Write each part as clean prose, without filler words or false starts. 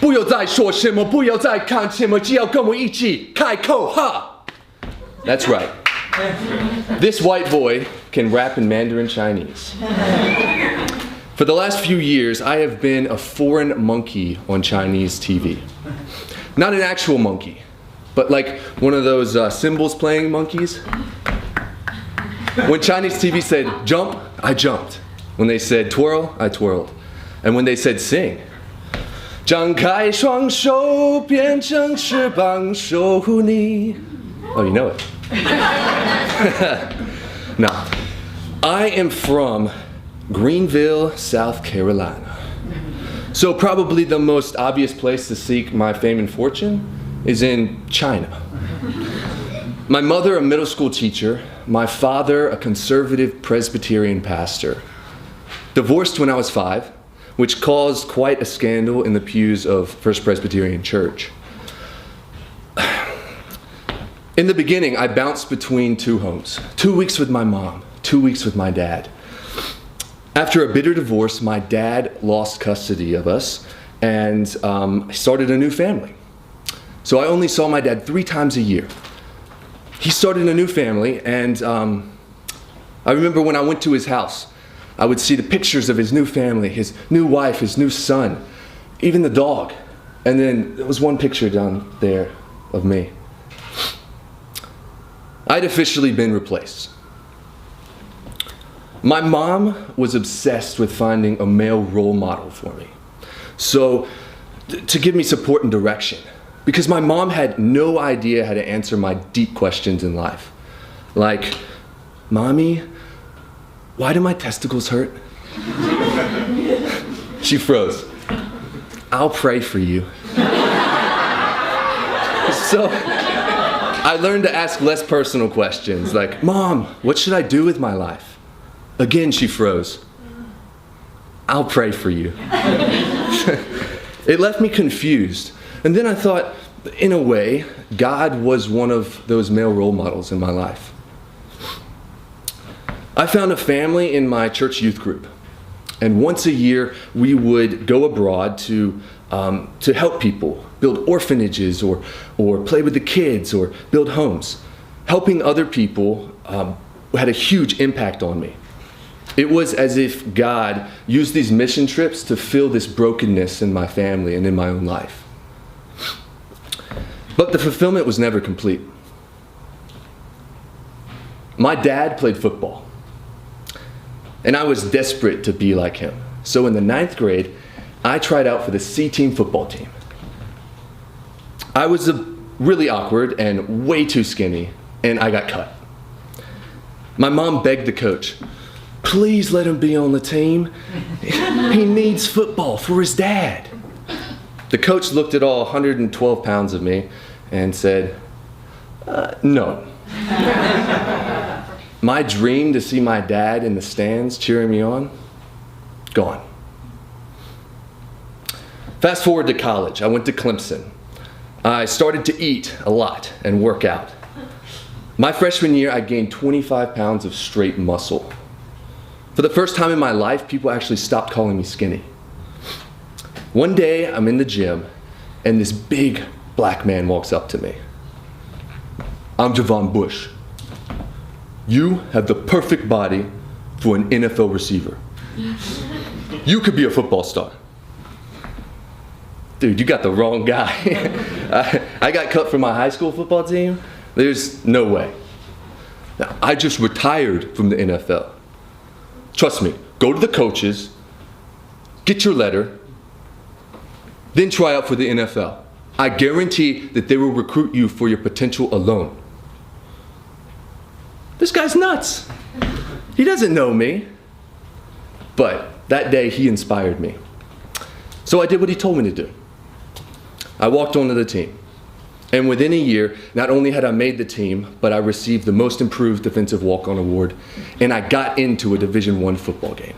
不要再说什么，不要再看什么，只要跟我一起开口哈。That's right. This white boy can rap in Mandarin Chinese. For the last few years, I have been a foreign monkey on Chinese TV. Not an actual monkey, but like one of those cymbals playing monkeys. When Chinese TV said jump, I jumped. When they said twirl, I twirled. And when they said sing, 张开双手变成翅膀守护你. Oh, you know it. Now, I am from Greenville, South Carolina. So probably the most obvious place to seek my fame and fortune is in China. My mother, a middle school teacher. My father, a conservative Presbyterian pastor. Divorced when I was 5, which caused quite a scandal in the pews of First Presbyterian Church. In the beginning, I bounced between 2 homes. 2 weeks with my mom, 2 weeks with my dad. After a bitter divorce, my dad lost custody of us and started a new family. So I only saw my dad 3 times a year. He started a new family, and I remember when I went to his house, I would see the pictures of his new family, his new wife, his new son, even the dog. And then there was one picture down there of me. I'd officially been replaced. My mom was obsessed with finding a male role model for me. So, to give me support and direction. Because my mom had no idea how to answer my deep questions in life. Like, Mommy, why do my testicles hurt? She froze. I'll pray for you. So, I learned to ask less personal questions, like, Mom, what should I do with my life? Again, she froze. I'll pray for you. It left me confused. And then I thought, in a way, God was one of those male role models in my life. I found a family in my church youth group. And once a year, we would go abroad to help people, build orphanages, or play with the kids, or build homes. Helping other people had a huge impact on me. It was as if God used these mission trips to fill this brokenness in my family and in my own life. But the fulfillment was never complete. My dad played football, and I was desperate to be like him. So in the 9th grade, I tried out for the C-team football team. I was really awkward and way too skinny, and I got cut. My mom begged the coach, please let him be on the team. He needs football for his dad. The coach looked at all 112 pounds of me and said, no. My dream to see my dad in the stands cheering me on, gone. Fast forward to college. I went to Clemson. I started to eat a lot and work out. My freshman year, I gained 25 pounds of straight muscle. For the first time in my life, people actually stopped calling me skinny. One day, I'm in the gym, and this big black man walks up to me. I'm Javon Bush. You have the perfect body for an NFL receiver. You could be a football star. Dude, you got the wrong guy. I got cut from my high school football team. There's no way. Now, I just retired from the NFL. Trust me, go to the coaches, get your letter, then try out for the NFL. I guarantee that they will recruit you for your potential alone. This guy's nuts. He doesn't know me. But that day, he inspired me. So I did what he told me to do. I walked onto the team. And within a year, not only had I made the team, but I received the Most Improved Defensive Walk-On Award, and I got into a Division I football game.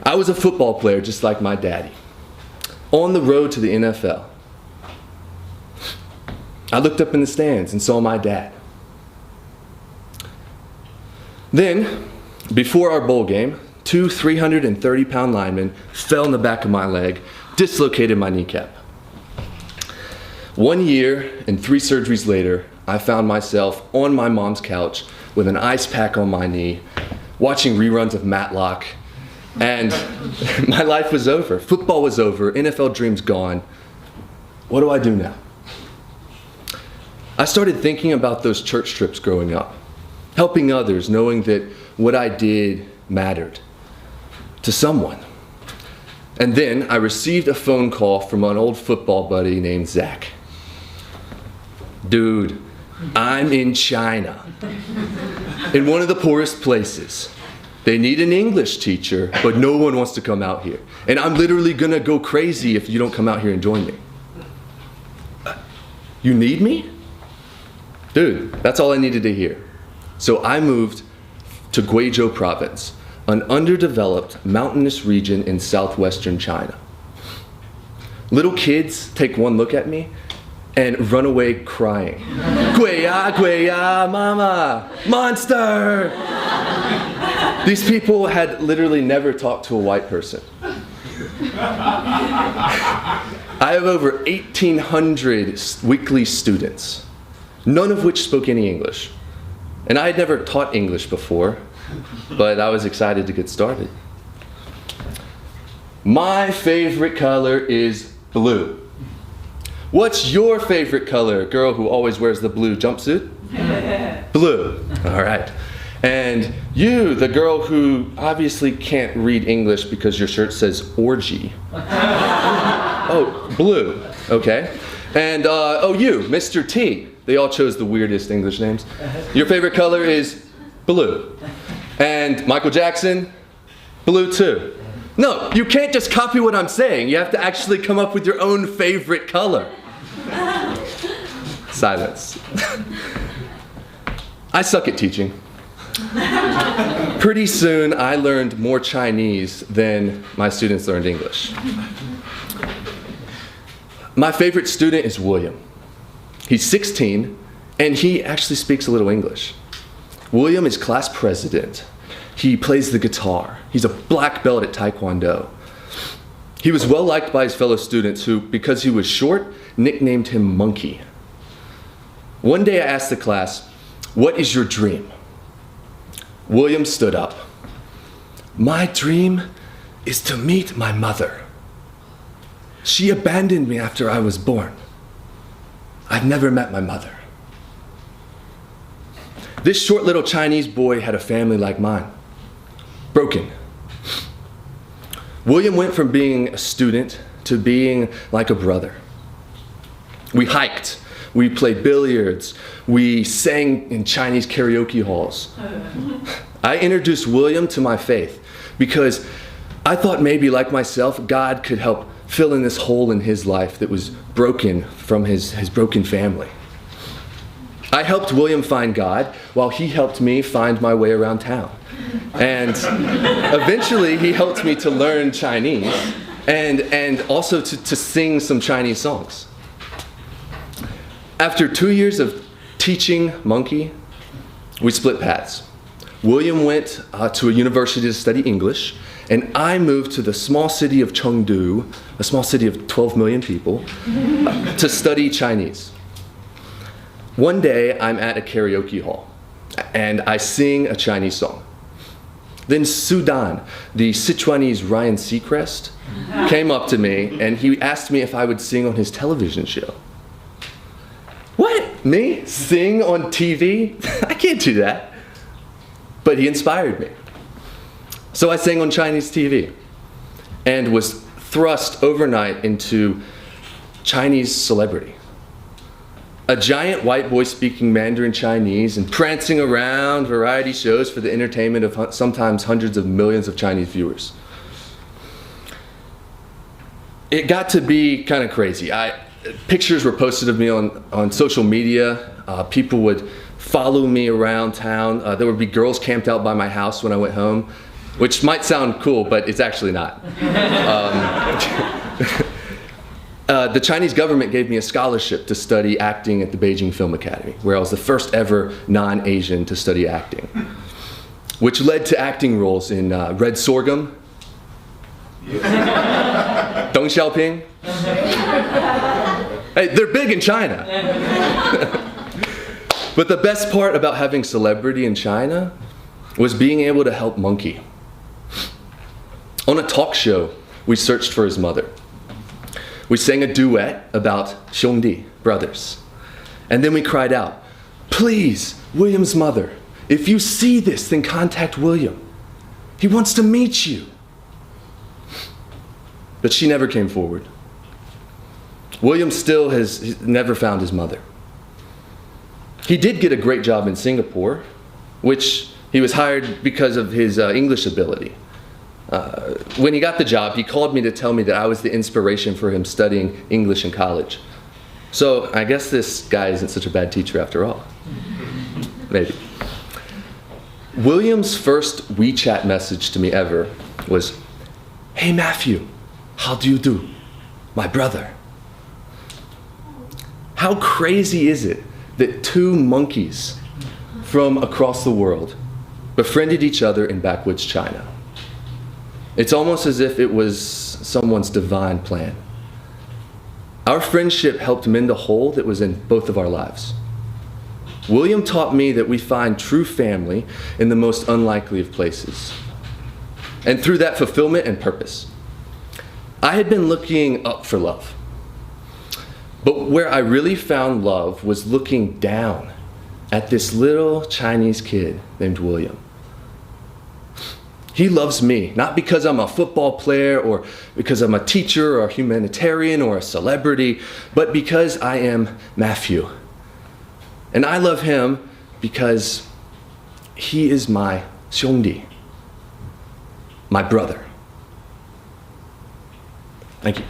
I was a football player just like my daddy, on the road to the NFL. I looked up in the stands and saw my dad. Then, before our bowl game, 2 330-pound linemen fell in the back of my leg, dislocated my kneecap. 1 year and 3 surgeries later, I found myself on my mom's couch with an ice pack on my knee, watching reruns of Matlock, and my life was over. Football was over, NFL dreams gone. What do I do now? I started thinking about those church trips growing up, helping others, knowing that what I did mattered to someone. And then I received a phone call from an old football buddy named Zach. Dude, I'm in China, in one of the poorest places. They need an English teacher, but no one wants to come out here. And I'm literally gonna go crazy if you don't come out here and join me. You need me? Dude, that's all I needed to hear. So I moved to Guizhou province, an underdeveloped mountainous region in southwestern China. Little kids take one look at me and run away crying. Guia, mama, monster! These people had literally never talked to a white person. I have over 1,800 weekly students, none of which spoke any English. And I had never taught English before, but I was excited to get started. My favorite color is blue. What's your favorite color, girl who always wears the blue jumpsuit? Blue. All right. And you, the girl who obviously can't read English because your shirt says orgy. Oh, blue. Okay. And you, Mr. T. They all chose the weirdest English names. Your favorite color is blue. And Michael Jackson, blue too. No, you can't just copy what I'm saying. You have to actually come up with your own favorite color. Silence. I suck at teaching. Pretty soon, I learned more Chinese than my students learned English. My favorite student is William. He's 16, and he actually speaks a little English. William is class president. He plays the guitar. He's a black belt at Taekwondo. He was well liked by his fellow students who, because he was short, nicknamed him Monkey. One day I asked the class, "What is your dream?" William stood up. "My dream is to meet my mother. She abandoned me after I was born. I've never met my mother." This short little Chinese boy had a family like mine. Broken. William went from being a student to being like a brother. We hiked, we played billiards, we sang in Chinese karaoke halls. I introduced William to my faith because I thought maybe, like myself, God could help fill in this hole in his life that was broken from his broken family. I helped William find God while he helped me find my way around town. And eventually he helped me to learn Chinese and also to sing some Chinese songs. After 2 years of teaching Monkey, we split paths. William went to a university to study English, and I moved to the small city of Chengdu, a small city of 12 million people, to study Chinese. One day, I'm at a karaoke hall, and I sing a Chinese song. Then Sudan, the Sichuanese Ryan Seacrest, came up to me, and he asked me if I would sing on his television show. What? Me? Sing on TV? I can't do that. But he inspired me. So I sang on Chinese TV and was thrust overnight into Chinese celebrity. A giant white boy speaking Mandarin Chinese and prancing around variety shows for the entertainment of sometimes hundreds of millions of Chinese viewers. It got to be kind of crazy. Pictures were posted of me on social media. People would follow me around town. There would be girls camped out by my house when I went home, which might sound cool, but it's actually not. The Chinese government gave me a scholarship to study acting at the Beijing Film Academy, where I was the first ever non-Asian to study acting, which led to acting roles in Red Sorghum. Don't Deng Xiaoping. Hey, they're big in China. But the best part about having celebrity in China was being able to help Monkey. On a talk show, we searched for his mother. We sang a duet about 兄弟, brothers. And then we cried out, "Please, William's mother, if you see this, then contact William. He wants to meet you." But she never came forward. William still has never found his mother. He did get a great job in Singapore, which he was hired because of his English ability. When he got the job, he called me to tell me that I was the inspiration for him studying English in college. So I guess this guy isn't such a bad teacher after all. Maybe. William's first WeChat message to me ever was, "Hey Matthew, how do you do? My brother." How crazy is it that two monkeys from across the world befriended each other in backwoods China? It's almost as if it was someone's divine plan. Our friendship helped mend a hole that was in both of our lives. William taught me that we find true family in the most unlikely of places, and through that fulfillment and purpose. I had been looking up for love, but where I really found love was looking down at this little Chinese kid named William. He loves me, not because I'm a football player or because I'm a teacher or a humanitarian or a celebrity, but because I am Matthew. And I love him because he is my 兄弟, my brother. Thank you.